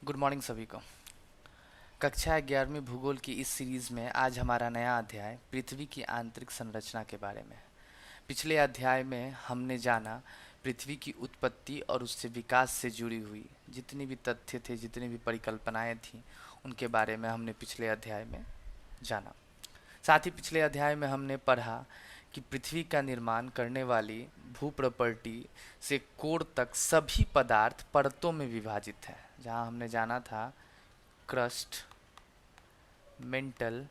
Good morning सभी को। कक्षा 11वीं भूगोल की इस सीरीज में आज हमारा नया अध्याय पृथ्वी की आंतरिक संरचना के बारे में है। पिछले अध्याय में हमने जाना पृथ्वी की उत्पत्ति और उससे विकास से जुड़ी हुई जितनी भी तथ्य थे, जितनी भी परिकल्पनाएं थीं, उनके बारे में हमने पिछले अध्याय में जाना। साथ ही पिछले अध्याय में हमने पढ़ा कि पृथ्वी का निर्माण करने वाली भूप्रॉपर्टी से कोर तक सभी पदार्थ परतों में विभाजित है। जहां हमने जाना था क्रस्ट, मेंटल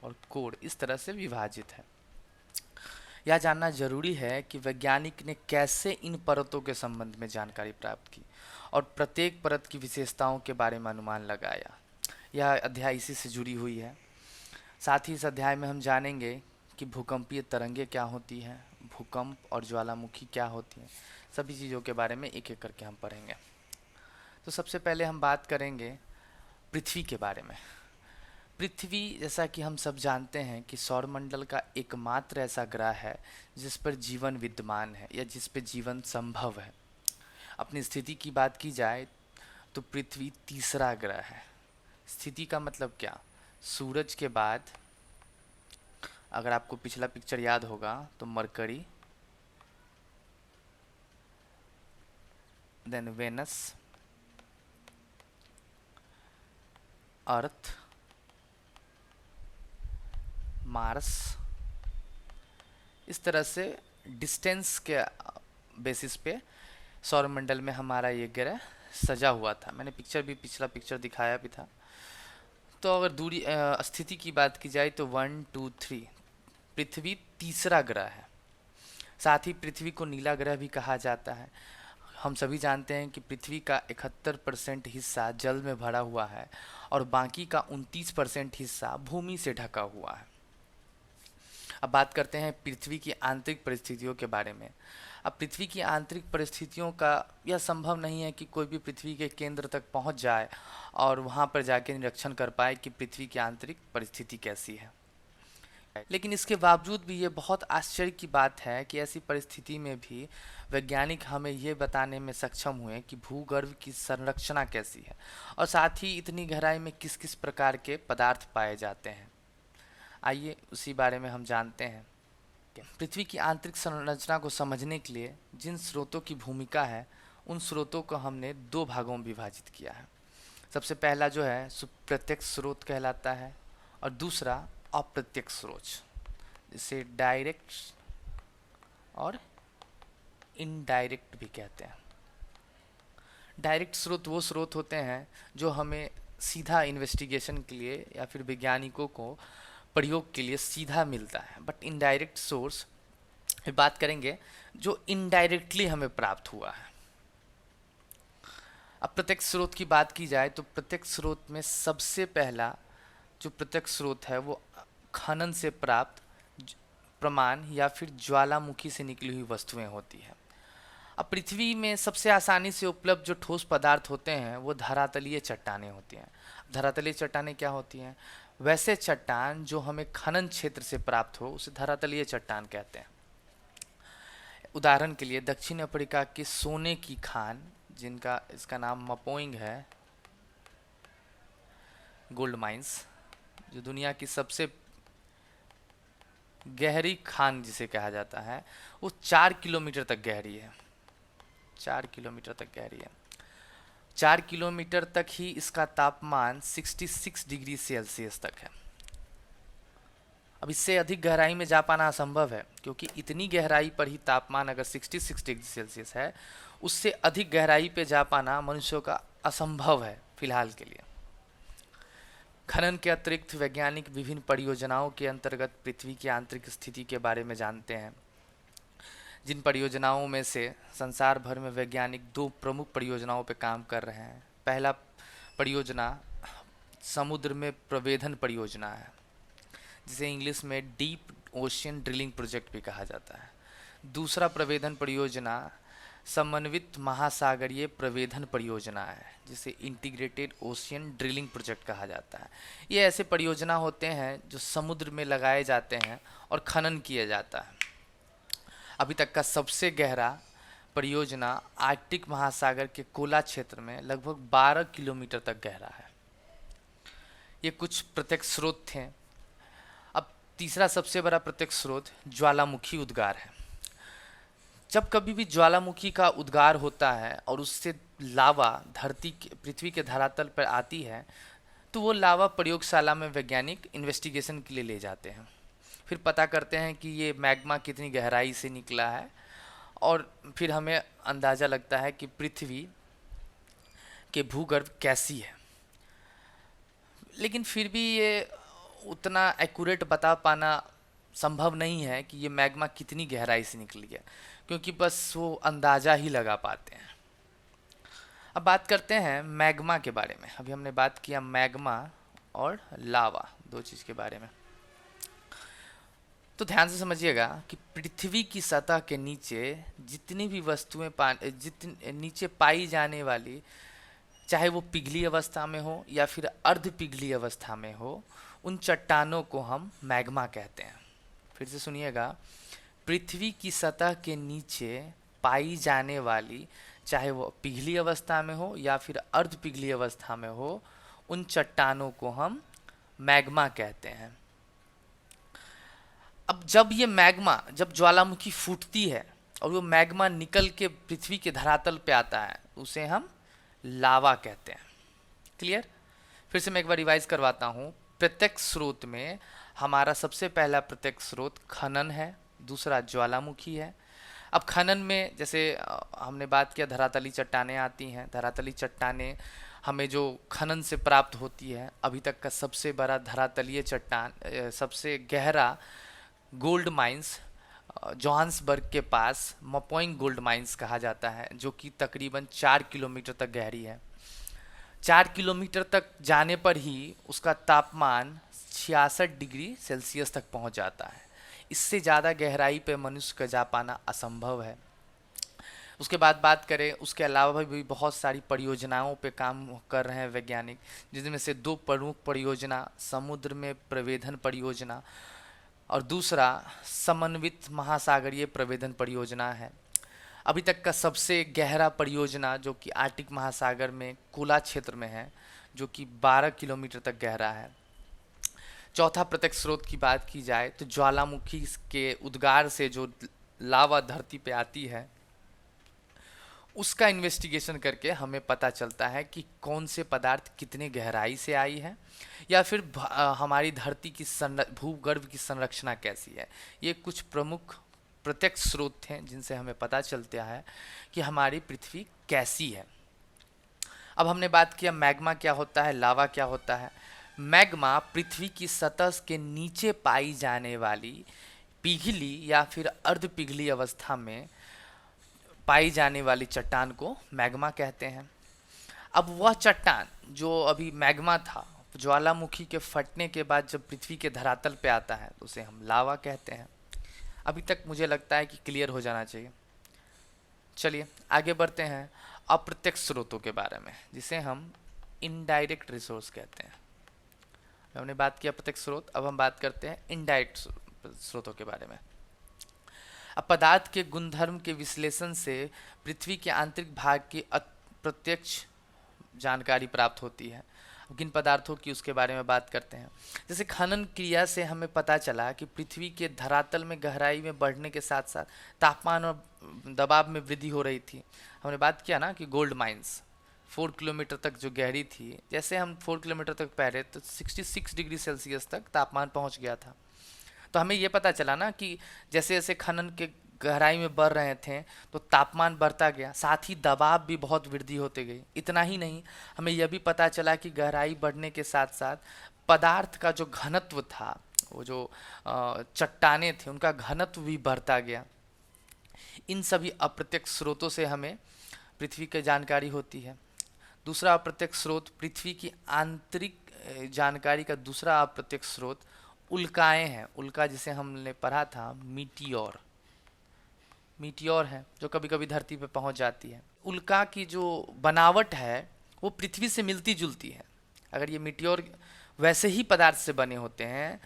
और कोर इस तरह से विभाजित है। यह जानना जरूरी है कि वैज्ञानिक ने कैसे इन परतों के संबंध में जानकारी प्राप्त की और प्रत्येक परत की विशेषताओं के बारे में अनुमान लगाया। यह अध्याय इसी से जुड़ी हुई है। साथ ही इस अध्याय में हम जानेंगे कि भूकंपीय तरंगें क्या होती हैं, भूकंप और ज्वालामुखी क्या होती हैं। सभी चीज़ों के बारे में एक एक करके हम पढ़ेंगे। तो सबसे पहले हम बात करेंगे पृथ्वी के बारे में। पृथ्वी, जैसा कि हम सब जानते हैं कि सौरमंडल का एकमात्र ऐसा ग्रह है जिस पर जीवन विद्यमान है या जिस पर जीवन संभव है। अपनी स्थिति की बात की जाए तो पृथ्वी तीसरा ग्रह है। स्थिति का मतलब क्या? सूरज के बाद, अगर आपको पिछला पिक्चर याद होगा तो मरकरी, देन वेनस, अर्थ, मार्स, इस तरह से डिस्टेंस के बेसिस पे सौरमंडल में हमारा ये ग्रह सजा हुआ था। मैंने पिछला पिक्चर दिखाया भी था। तो अगर दूरी स्थिति की बात की जाए तो 1 2 3 पृथ्वी तीसरा ग्रह है। साथ ही पृथ्वी को नीला ग्रह भी कहा जाता है। हम सभी जानते हैं कि पृथ्वी का 71% हिस्सा जल में भरा हुआ है और बाकी का 29% हिस्सा भूमि से ढका हुआ है। अब बात करते हैं पृथ्वी की आंतरिक परिस्थितियों के बारे में। अब पृथ्वी की आंतरिक परिस्थितियों का यह संभव नहीं है कि कोई भी पृथ्वी के केंद्र तक पहुंच जाए और वहां पर जाके निरीक्षण कर पाए कि पृथ्वी की आंतरिक परिस्थिति कैसी है। लेकिन इसके बावजूद भी ये बहुत आश्चर्य की बात है कि ऐसी परिस्थिति में भी वैज्ञानिक हमें ये बताने में सक्षम हुए कि भूगर्भ की संरचना कैसी है और साथ ही इतनी गहराई में किस किस प्रकार के पदार्थ पाए जाते हैं। आइए उसी बारे में हम जानते हैं। पृथ्वी की आंतरिक संरचना को समझने के लिए जिन स्रोतों की भूमिका है, उन स्रोतों को हमने दो भागों में विभाजित किया है। सबसे पहला जो है प्रत्यक्ष स्रोत कहलाता है और दूसरा अप्रत्यक्ष स्रोत, जिसे डायरेक्ट और इनडायरेक्ट भी कहते हैं। डायरेक्ट स्रोत वो स्रोत होते हैं जो हमें सीधा इन्वेस्टिगेशन के लिए या फिर वैज्ञानिकों को प्रयोग के लिए सीधा मिलता है। बट इनडायरेक्ट सोर्स बात करेंगे जो इनडायरेक्टली हमें प्राप्त हुआ है। अब प्रत्यक्ष स्रोत की बात की जाए तो प्रत्यक्ष स्रोत में सबसे पहला जो प्रत्यक्ष स्रोत है वो खनन से प्राप्त प्रमाण या फिर ज्वालामुखी से निकली हुई वस्तुएं होती है। अब पृथ्वी में सबसे आसानी से उपलब्ध जो ठोस पदार्थ होते हैं वो धरातलीय चट्टानें होती हैं। धरातलीय चट्टानें क्या होती हैं? वैसे चट्टान जो हमें खनन क्षेत्र से प्राप्त हो उसे धरातलीय चट्टान कहते हैं। उदाहरण के लिए दक्षिण अफ्रीका के सोने की खान, जिनका इसका नाम मपोइंग है, गोल्ड माइंस, जो दुनिया की सबसे गहरी खान जिसे कहा जाता है, वो 4 किलोमीटर तक गहरी है। 4 किलोमीटर तक गहरी है। 4 किलोमीटर तक ही इसका तापमान 66 डिग्री सेल्सियस तक है। अब इससे अधिक गहराई में जा पाना असंभव है, क्योंकि इतनी गहराई पर ही तापमान अगर 66 डिग्री सेल्सियस है, उससे अधिक गहराई पे जा पाना मनुष्यों का असंभव है फिलहाल के लिए। खनन के अतिरिक्त वैज्ञानिक विभिन्न परियोजनाओं के अंतर्गत पृथ्वी की आंतरिक स्थिति के बारे में जानते हैं। जिन परियोजनाओं में से संसार भर में वैज्ञानिक दो प्रमुख परियोजनाओं पर काम कर रहे हैं। पहला परियोजना समुद्र में प्रवेधन परियोजना है, जिसे इंग्लिश में डीप ओशियन ड्रिलिंग प्रोजेक्ट भी कहा जाता है। दूसरा प्रवेधन परियोजना समन्वित महासागरीय प्रवेधन परियोजना है, जिसे इंटीग्रेटेड ओशियन ड्रिलिंग प्रोजेक्ट कहा जाता है। ये ऐसे परियोजना होते हैं जो समुद्र में लगाए जाते हैं और खनन किया जाता है। अभी तक का सबसे गहरा परियोजना आर्कटिक महासागर के कोला क्षेत्र में लगभग 12 किलोमीटर तक गहरा है। ये कुछ प्रत्यक्ष स्रोत थे। अब तीसरा सबसे बड़ा प्रत्यक्ष स्रोत ज्वालामुखी उद्गार है। जब कभी भी ज्वालामुखी का उद्गार होता है और उससे लावा पृथ्वी के धरातल पर आती है, तो वो लावा प्रयोगशाला में वैज्ञानिक इन्वेस्टिगेशन के लिए ले जाते हैं। फिर पता करते हैं कि ये मैग्मा कितनी गहराई से निकला है, और फिर हमें अंदाज़ा लगता है कि पृथ्वी के भूगर्भ कैसी है। लेकिन फिर भी ये उतना एक्यूरेट बता पाना संभव नहीं है कि ये मैग्मा कितनी गहराई से निकली है, क्योंकि बस वो अंदाज़ा ही लगा पाते हैं। अब बात करते हैं मैग्मा के बारे में। अभी हमने बात किया मैग्मा और लावा, दो चीज़ के बारे में। तो ध्यान से समझिएगा कि पृथ्वी की सतह के नीचे जितनी भी वस्तुएं नीचे पाई जाने वाली, चाहे वो पिघली अवस्था में हो या फिर अर्ध पिघली अवस्था में हो, उन चट्टानों को हम मैग्मा कहते हैं। फिर से सुनिएगा, पृथ्वी की सतह के नीचे पाई जाने वाली, चाहे वो पिघली अवस्था में हो या फिर अर्ध पिघली अवस्था में हो, उन चट्टानों को हम मैग्मा कहते हैं। अब जब ज्वालामुखी फूटती है और वो मैग्मा निकल के पृथ्वी के धरातल पे आता है, उसे हम लावा कहते हैं। क्लियर? फिर से मैं एक बार रिवाइज करवाता हूँ। प्रत्यक्ष स्रोत में हमारा सबसे पहला प्रत्यक्ष स्रोत खनन है, दूसरा ज्वालामुखी है। अब खनन में जैसे हमने बात किया, धरातली चट्टानें आती हैं। धरातली चट्टानें हमें जो खनन से प्राप्त होती है, अभी तक का सबसे बड़ा धरातलीय चट्टान, सबसे गहरा गोल्ड माइंस जोहान्सबर्ग के पास मपोइंग गोल्ड माइंस कहा जाता है, जो कि तकरीबन 4 किलोमीटर तक गहरी है। 4 किलोमीटर तक जाने पर ही उसका तापमान 66 डिग्री सेल्सियस तक पहुंच जाता है। इससे ज़्यादा गहराई पे मनुष्य का जा पाना असंभव है। उसके बाद बात करें, उसके अलावा भी बहुत सारी परियोजनाओं पे काम कर रहे हैं वैज्ञानिक, जिनमें से 2 प्रमुख परियोजना समुद्र में प्रवेधन परियोजना और दूसरा समन्वित महासागरीय प्रवेधन परियोजना है। अभी तक का सबसे गहरा परियोजना जो कि आर्कटिक महासागर में कोला क्षेत्र में है, जो कि 12 किलोमीटर तक गहरा है। चौथा प्रत्यक्ष स्रोत की बात की जाए तो ज्वालामुखी के उद्गार से जो लावा धरती पे आती है, उसका इन्वेस्टिगेशन करके हमें पता चलता है कि कौन से पदार्थ कितने गहराई से आई है, या फिर हमारी धरती की भूगर्भ की संरचना कैसी है। ये कुछ प्रमुख प्रत्यक्ष स्रोत हैं जिनसे हमें पता चलता है कि हमारी पृथ्वी कैसी है। अब हमने बात किया मैग्मा क्या होता है, लावा क्या होता है। मैग्मा पृथ्वी की सतह के नीचे पाई जाने वाली पिघली या फिर अर्ध पिघली अवस्था में पाई जाने वाली चट्टान को मैग्मा कहते हैं। अब वह चट्टान जो अभी मैग्मा था, ज्वालामुखी के फटने के बाद जब पृथ्वी के धरातल पे आता है, तो उसे हम लावा कहते हैं। अभी तक मुझे लगता है कि क्लियर हो जाना चाहिए। चलिए आगे बढ़ते हैं अप्रत्यक्ष स्रोतों के बारे में, जिसे हम इनडायरेक्ट रिसोर्स कहते हैं। हमने बात किया प्रत्यक्ष स्रोत, अब हम बात करते हैं इनडायरेक्ट स्रोतों के बारे में। अब पदार्थ के गुणधर्म के विश्लेषण से पृथ्वी के आंतरिक भाग की अप्रत्यक्ष जानकारी प्राप्त होती है। किन पदार्थों की उसके बारे में बात करते हैं। जैसे खनन क्रिया से हमें पता चला कि पृथ्वी के धरातल में गहराई में बढ़ने के साथ साथ तापमान और दबाव में वृद्धि हो रही थी। हमने बात किया ना कि गोल्ड माइंस 4 किलोमीटर तक जो गहरी थी, जैसे हम 4 किलोमीटर तक पहले तो 66 डिग्री सेल्सियस तक तापमान पहुंच गया था। तो हमें ये पता चला ना कि जैसे जैसे खनन के गहराई में बढ़ रहे थे तो तापमान बढ़ता गया, साथ ही दबाव भी बहुत वृद्धि होती गई। इतना ही नहीं, हमें यह भी पता चला कि गहराई बढ़ने के साथ साथ पदार्थ का जो घनत्व था, वो जो चट्टानें थे, उनका घनत्व भी बढ़ता गया। इन सभी अप्रत्यक्ष स्रोतों से हमें पृथ्वी की जानकारी होती है। दूसरा अप्रत्यक्ष स्रोत, पृथ्वी की आंतरिक जानकारी का दूसरा अप्रत्यक्ष स्रोत उल्काएं हैं। उल्का जिसे हमने पढ़ा था मीटियोर है, जो कभी कभी धरती पे पहुंच जाती है। उल्का की जो बनावट है वो पृथ्वी से मिलती जुलती है। अगर ये मीटियोर वैसे ही पदार्थ से बने होते हैं,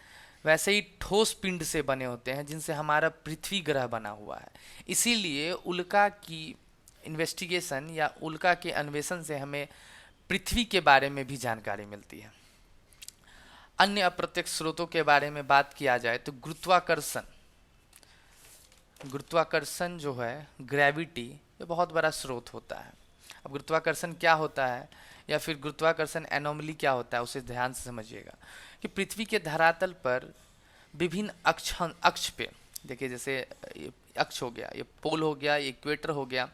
वैसे ही ठोस पिंड से बने होते हैं जिनसे हमारा पृथ्वी ग्रह बना हुआ है, इसीलिए उल्का की इन्वेस्टिगेशन या उल्का के अन्वेषण से हमें पृथ्वी के बारे में भी जानकारी मिलती है। अन्य अप्रत्यक्ष स्रोतों के बारे में बात किया जाए तो गुरुत्वाकर्षण, गुरुत्वाकर्षण जो है ग्रेविटी, ये बहुत बड़ा स्रोत होता है। अब गुरुत्वाकर्षण क्या होता है या फिर गुरुत्वाकर्षण एनोमली क्या होता है उसे ध्यान से समझिएगा कि पृथ्वी के धरातल पर विभिन्न अक्ष पे, देखिए जैसे ये अक्ष हो गया, ये पोल हो गया, ये इक्वेटर हो गया,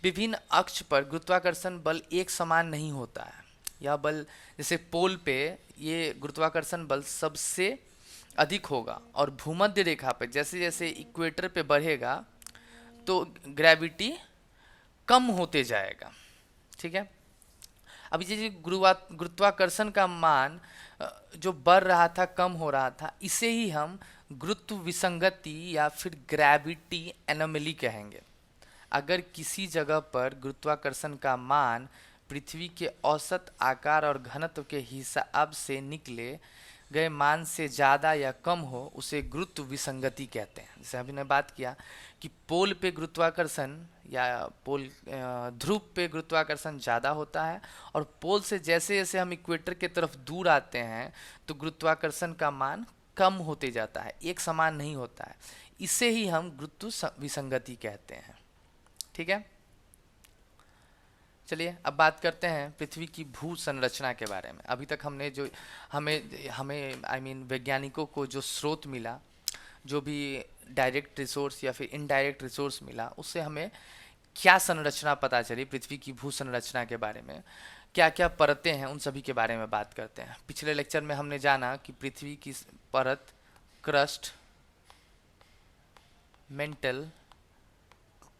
विभिन्न अक्ष पर गुरुत्वाकर्षण बल एक समान नहीं होता है। यह बल जैसे पोल पे ये गुरुत्वाकर्षण बल सबसे अधिक होगा और भूमध्य रेखा पर जैसे जैसे इक्वेटर पे बढ़ेगा तो ग्रेविटी कम होते जाएगा। ठीक है, अब ये गुरुत्वाकर्षण का मान जो बढ़ रहा था, कम हो रहा था, इसे ही हम गुरुत्व विसंगति या फिर ग्रेविटी एनोमली कहेंगे। अगर किसी जगह पर गुरुत्वाकर्षण का मान पृथ्वी के औसत आकार और घनत्व के हिसाब से निकले गए मान से ज़्यादा या कम हो, उसे गुरुत्व विसंगति कहते हैं। जैसे अभी ने बात किया कि पोल पे गुरुत्वाकर्षण या पोल ध्रुव पे गुरुत्वाकर्षण ज़्यादा होता है और पोल से जैसे जैसे हम इक्वेटर के तरफ दूर आते हैं तो गुरुत्वाकर्षण का मान कम होते जाता है, एक समान नहीं होता है। इसे ही हम गुरुत्व विसंगति कहते हैं। ठीक है, चलिए अब बात करते हैं पृथ्वी की भू संरचना के बारे में। अभी तक हमने जो हमें हमें आई मीन वैज्ञानिकों को जो स्रोत मिला, जो भी डायरेक्ट रिसोर्स या फिर इनडायरेक्ट रिसोर्स मिला, उससे हमें क्या संरचना पता चली पृथ्वी की भू संरचना के बारे में, क्या क्या परतें हैं, उन सभी के बारे में बात करते हैं। पिछले लेक्चर में हमने जाना कि पृथ्वी की परत क्रस्ट, मेंटल,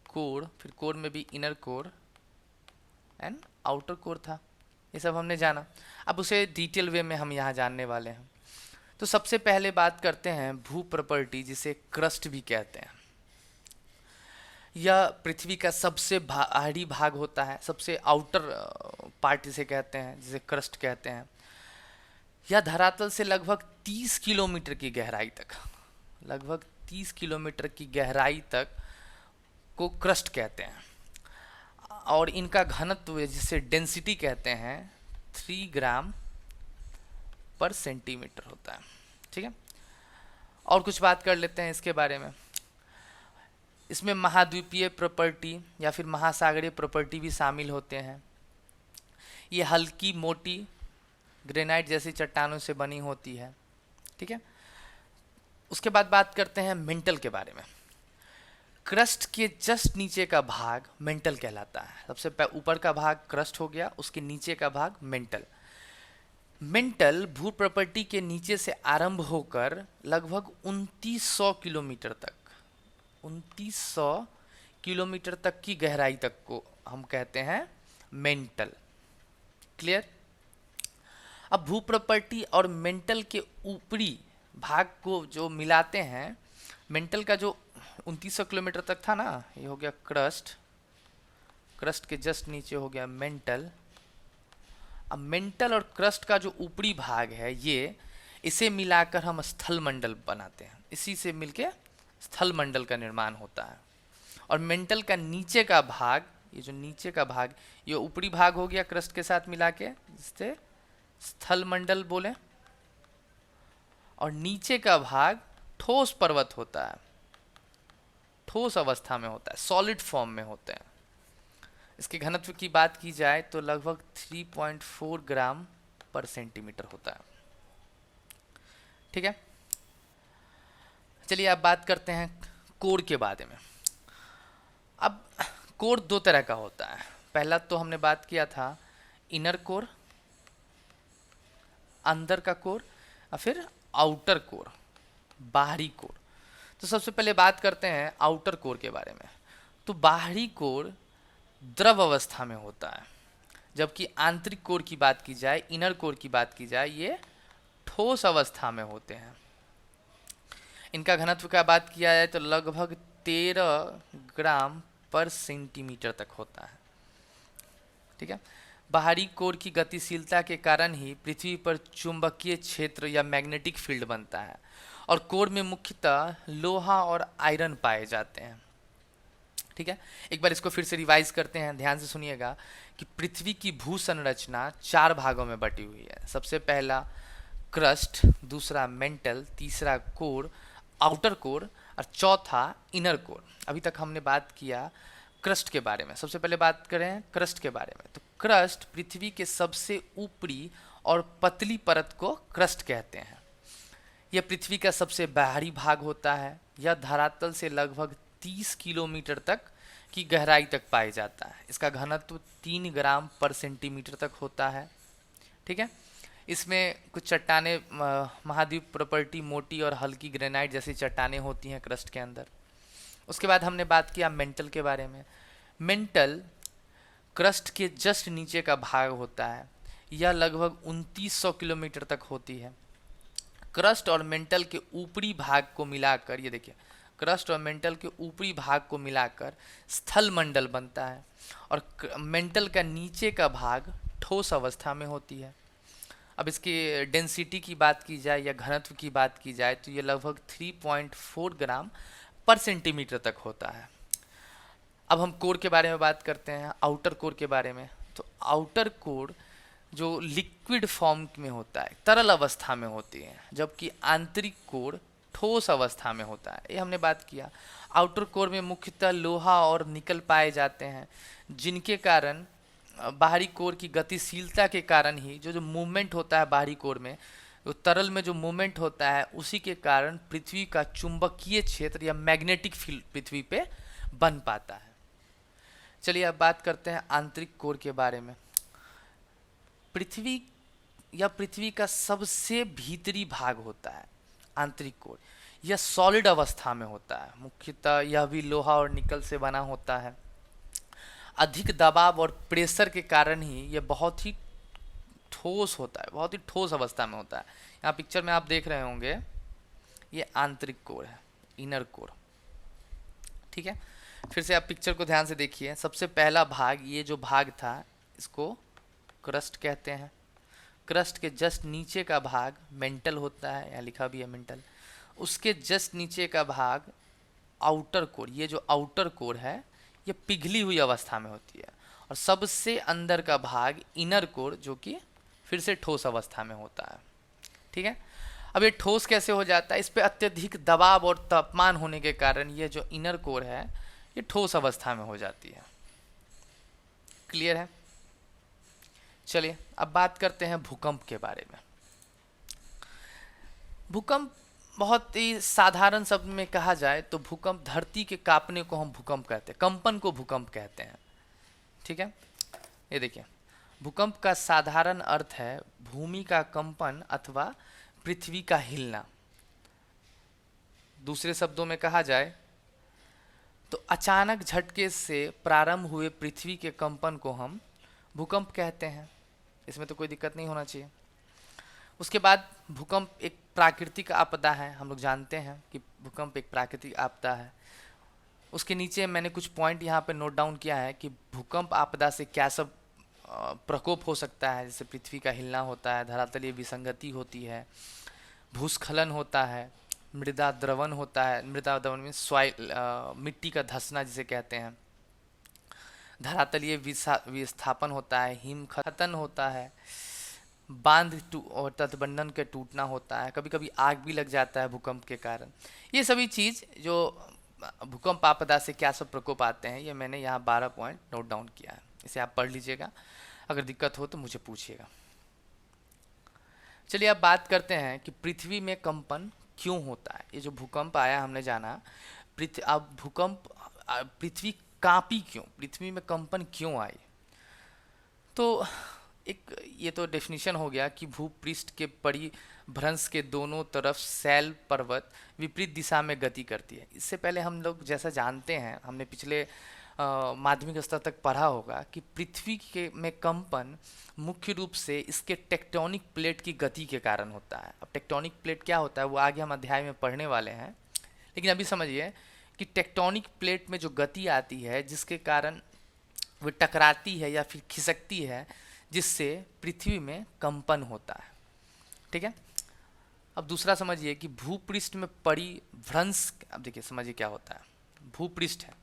कोर, फिर कोर में भी inner core and outer core था, ये सब हमने जाना। अब उसे डिटेल वे में हम यहाँ जानने वाले हैं। तो सबसे पहले बात करते हैं भू प्रॉपर्टी, जिसे क्रस्ट भी कहते हैं। यह पृथ्वी का सबसे बाहरी भाग होता है, सबसे आउटर पार्ट इसे कहते हैं, जिसे क्रस्ट कहते हैं। यह धरातल से लगभग 30 किलोमीटर की गहराई तक, लगभग 30 किलोमीटर की गहराई तक को क्रस्ट कहते हैं और इनका घनत्व जिसे डेंसिटी कहते हैं 3 ग्राम पर सेंटीमीटर होता है। ठीक है, और कुछ बात कर लेते हैं इसके बारे में। इसमें महाद्वीपीय प्रॉपर्टी या फिर महासागरीय प्रॉपर्टी भी शामिल होते हैं। ये हल्की मोटी ग्रेनाइट जैसी चट्टानों से बनी होती है। ठीक है, उसके बाद बात करते हैं मेंटल के बारे में। क्रस्ट के जस्ट नीचे का भाग मेंटल कहलाता है। सबसे ऊपर का भाग क्रस्ट हो गया, उसके नीचे का भाग मेंटल। मेंटल भू प्रॉपर्टी के नीचे से आरंभ होकर लगभग 2900 किलोमीटर तक, 2900 किलोमीटर तक की गहराई तक को हम कहते हैं मेंटल। क्लियर? अब भू प्रॉपर्टी और मेंटल के ऊपरी भाग को जो मिलाते हैं, मेंटल का जो 2900 किलोमीटर तक था ना, ये हो गया क्रस्ट, क्रस्ट के जस्ट नीचे हो गया मेंटल। अब मेंटल और क्रस्ट का जो ऊपरी भाग है, ये इसे मिलाकर हम स्थल मंडल बनाते हैं। इसी से मिलके स्थल मंडल का निर्माण होता है। और मेंटल का नीचे का भाग, ये जो नीचे का भाग, ये ऊपरी भाग हो गया क्रस्ट के साथ मिला के, जिससे स्थल मंडल बोले। और नीचे का भाग ठोस पर्वत होता है, ठोस अवस्था में होता है, सॉलिड फॉर्म में होते हैं। इसके घनत्व की बात की जाए तो लगभग 3.4 ग्राम पर सेंटीमीटर होता है। ठीक है, चलिए अब बात करते हैं कोर के बारे में। अब कोर दो तरह का होता है। पहला तो हमने बात किया था इनर कोर, अंदर का कोर, और फिर आउटर कोर, बाहरी कोर। तो सबसे पहले बात करते हैं आउटर कोर के बारे में। तो बाहरी कोर द्रव अवस्था में होता है, जबकि आंतरिक कोर की बात की जाए, इनर कोर की बात की जाए, ये ठोस अवस्था में होते हैं। इनका घनत्व का बात किया जाए तो लगभग 13 ग्राम पर सेंटीमीटर तक होता है। ठीक है, बाहरी कोर की गतिशीलता के कारण ही पृथ्वी पर चुंबकीय क्षेत्र या मैग्नेटिक फील्ड बनता है और कोर में मुख्यतः लोहा और आयरन पाए जाते हैं। ठीक है, एक बार इसको फिर से रिवाइज करते हैं, ध्यान से सुनिएगा कि पृथ्वी की भू संरचना 4 भागों में बटी हुई है। सबसे पहला क्रस्ट, दूसरा मेंटल, तीसरा कोर, आउटर कोर, और चौथा इनर कोर। अभी तक हमने बात किया क्रस्ट के बारे में। सबसे पहले बात करें क्रस्ट के बारे में, तो क्रस्ट पृथ्वी के सबसे ऊपरी और पतली परत को क्रस्ट कहते हैं। यह पृथ्वी का सबसे बाहरी भाग होता है। यह धरातल से लगभग 30 किलोमीटर तक की गहराई तक पाया जाता है। इसका घनत्व 3 ग्राम पर सेंटीमीटर तक होता है। ठीक है, इसमें कुछ चट्टाने महाद्वीप प्रॉपर्टी मोटी और हल्की ग्रेनाइट जैसी चट्टानें होती हैं क्रस्ट के अंदर। उसके बाद हमने बात किया मेंटल के बारे में। मेंटल क्रस्ट के जस्ट नीचे का भाग होता है। यह लगभग 2900 किलोमीटर तक होती है। क्रस्ट और मेंटल के ऊपरी भाग को मिलाकर, ये देखिए, क्रस्ट और मेंटल के ऊपरी भाग को मिलाकर स्थल मंडल बनता है, और मेंटल का नीचे का भाग ठोस अवस्था में होती है। अब इसकी डेंसिटी की बात की जाए या घनत्व की बात की जाए तो ये लगभग 3.4 ग्राम पर सेंटीमीटर तक होता है। अब हम कोर के बारे में बात करते हैं, आउटर कोर के बारे में। तो आउटर कोर जो लिक्विड फॉर्म में होता है, तरल अवस्था में होती है, जबकि आंतरिक कोर ठोस अवस्था में होता है। ये हमने बात किया। आउटर कोर में मुख्यतः लोहा और निकल पाए जाते हैं, जिनके कारण बाहरी कोर की गतिशीलता के कारण ही जो मूवमेंट होता है बाहरी कोर में, तो तरल में जो मूवमेंट होता है उसी के कारण पृथ्वी का चुंबकीय क्षेत्र या मैग्नेटिक फील्ड पृथ्वी पे बन पाता है। चलिए अब बात करते हैं आंतरिक कोर के बारे में। पृथ्वी का सबसे भीतरी भाग होता है आंतरिक कोर। यह सॉलिड अवस्था में होता है। मुख्यतः यह भी लोहा और निकल से बना होता है। अधिक दबाव और प्रेशर के कारण ही यह बहुत ही ठोस होता है, बहुत ही ठोस अवस्था में होता है। यहाँ पिक्चर में आप देख रहे होंगे, ये आंतरिक कोर है, इनर कोर। ठीक है, फिर से आप पिक्चर को ध्यान से देखिए। सबसे पहला भाग, ये जो भाग था, इसको क्रस्ट कहते हैं। क्रस्ट के जस्ट नीचे का भाग मेंटल होता है, यहाँ लिखा भी है मेंटल। उसके जस्ट नीचे का भाग आउटर कोर, ये जो आउटर कोर है ये पिघली हुई अवस्था में होती है। और सबसे अंदर का भाग इनर कोर, जो कि फिर से ठोस अवस्था में होता है। ठीक है, अब ये ठोस कैसे हो जाता है? इस पे अत्यधिक दबाव और तापमान होने के कारण ये जो इनर कोर है ये ठोस अवस्था में हो जाती है। क्लियर है? चलिए अब बात करते हैं भूकंप के बारे में। भूकंप बहुत ही साधारण शब्द में कहा जाए तो भूकंप, धरती के कांपने को हम भूकंप कहते हैं, कंपन को भूकंप कहते हैं। ठीक है, ये देखिए, भूकंप का साधारण अर्थ है भूमि का कंपन अथवा पृथ्वी का हिलना। दूसरे शब्दों में कहा जाए तो अचानक झटके से प्रारंभ हुए पृथ्वी के कंपन को हम भूकंप कहते हैं। इसमें तो कोई दिक्कत नहीं होना चाहिए। उसके बाद भूकंप एक प्राकृतिक आपदा है। हम लोग जानते हैं कि भूकंप एक प्राकृतिक आपदा है। उसके नीचे मैंने कुछ पॉइंट यहाँ पे नोट डाउन किया है कि भूकंप आपदा से क्या सब प्रकोप हो सकता है। जैसे पृथ्वी का हिलना होता है, धरातलीय विसंगति होती है, भूस्खलन होता है, मृदा द्रवण होता है। मृदा द्रवण में सॉइल, मिट्टी का धंसना जिसे कहते हैं, धरातलीय विस्थापन होता है, हिमखतन होता है, बांध और तटबंधन के टूटना होता है, कभी कभी आग भी लग जाता है भूकंप के कारण। ये सभी चीज़ जो भूकंप आपदा से क्या सब प्रकोप आते हैं, ये मैंने यहाँ 12 पॉइंट नोट डाउन किया है। इसे आप पढ़ लीजिएगा, अगर दिक्कत हो तो मुझे पूछिएगा। चलिए अब बात करते हैं कि पृथ्वी में कंपन क्यों होता है। ये जो भूकंप आया हमने जाना, अब भूकंप, पृथ्वी कांपी क्यों, पृथ्वी में कंपन क्यों आई। तो एक ये तो डेफिनेशन हो गया कि भूपृष्ठ के परिभ्रंश के दोनों तरफ शैल पर्वत विपरीत दिशा में गति करती है। इससे पहले हम लोग जैसा जानते हैं, हमने पिछले माध्यमिक स्तर तक पढ़ा होगा कि पृथ्वी के में कंपन मुख्य रूप से इसके टेक्टोनिक प्लेट की गति के कारण होता है। अब टेक्टोनिक प्लेट क्या होता है वो आगे हम अध्याय में पढ़ने वाले हैं, लेकिन अभी समझिए कि टेक्टोनिक प्लेट में जो गति आती है जिसके कारण वो टकराती है या फिर खिसकती है, जिससे पृथ्वी में कंपन होता है। ठीक है, अब दूसरा समझिए कि भूपृष्ठ में परिभ्रंश। अब देखिए समझिए क्या होता है। भूपृष्ठ है,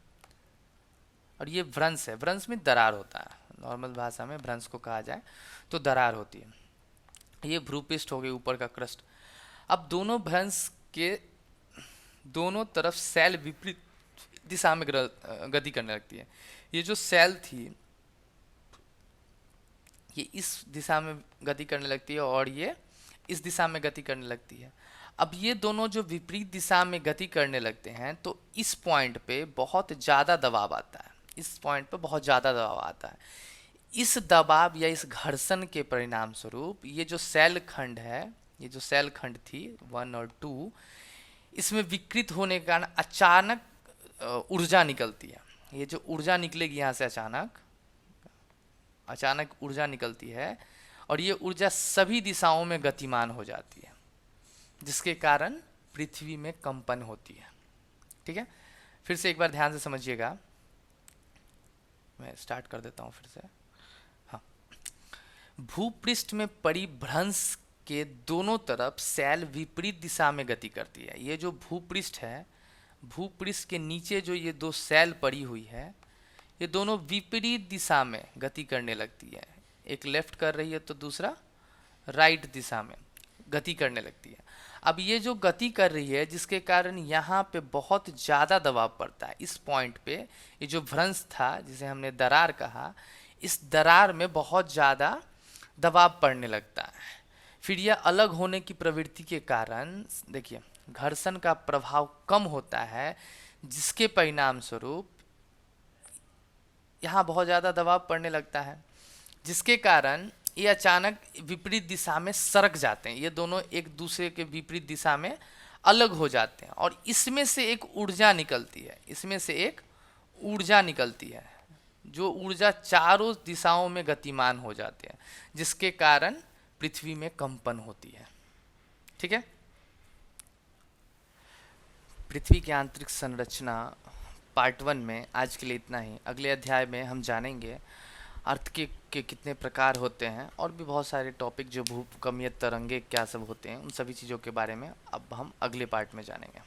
और ये भ्रंश है। भ्रंश में दरार होता है, नॉर्मल भाषा में भ्रंश को कहा जाए तो दरार होती है। ये भ्रूपृष्ठ हो गई, ऊपर का क्रस्ट। अब दोनों भ्रंश के दोनों तरफ सेल विपरीत दिशा में गति करने लगती है। ये जो सेल थी ये इस दिशा में गति करने लगती है और ये इस दिशा में गति करने लगती है। अब ये दोनों जो विपरीत दिशा में गति करने लगते हैं तो इस पॉइंट पे बहुत ज़्यादा दबाव आता है। इस पॉइंट पे बहुत ज़्यादा दबाव आता है। इस दबाव या इस घर्षण के परिणाम स्वरूप ये जो सेल खंड है, ये जो सेल खंड थी 1 और 2, इसमें विकृत होने के कारण अचानक ऊर्जा निकलती है। ये जो ऊर्जा निकलेगी यहाँ से अचानक ऊर्जा निकलती है और ये ऊर्जा सभी दिशाओं में गतिमान हो जाती है, जिसके कारण पृथ्वी में कंपन होती है। ठीक है, फिर से एक बार ध्यान से समझिएगा, मैं स्टार्ट कर देता हूँ फिर से। हाँ, भूपृष्ठ में परिभ्रंश के दोनों तरफ सेल विपरीत दिशा में गति करती है। ये जो भूपृष्ठ है, भूपृष्ठ के नीचे जो ये दो सेल पड़ी हुई है, ये दोनों विपरीत दिशा में गति करने लगती है। एक लेफ्ट कर रही है तो दूसरा राइट दिशा में गति करने लगती है। अब ये जो गति कर रही है जिसके कारण यहाँ पे बहुत ज़्यादा दबाव पड़ता है। इस पॉइंट पे ये जो भ्रंश था जिसे हमने दरार कहा, इस दरार में बहुत ज़्यादा दबाव पड़ने लगता है। फिर यह अलग होने की प्रवृत्ति के कारण देखिए घर्षण का प्रभाव कम होता है, जिसके परिणाम स्वरूप यहाँ बहुत ज़्यादा दबाव पड़ने लगता है, जिसके कारण ये अचानक विपरीत दिशा में सरक जाते हैं। ये दोनों एक दूसरे के विपरीत दिशा में अलग हो जाते हैं और इसमें से एक ऊर्जा निकलती है। इसमें से एक ऊर्जा निकलती है जो ऊर्जा चारों दिशाओं में गतिमान हो जाती है, जिसके कारण पृथ्वी में कंपन होती है। ठीक है, पृथ्वी की आंतरिक संरचना पार्ट 1 में आज के लिए इतना ही। अगले अध्याय में हम जानेंगे अर्थ के कितने प्रकार होते हैं और भी बहुत सारे टॉपिक, जो भूकंपीय तरंगे क्या सब होते हैं, उन सभी चीज़ों के बारे में अब हम अगले पार्ट में जानेंगे।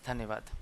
धन्यवाद।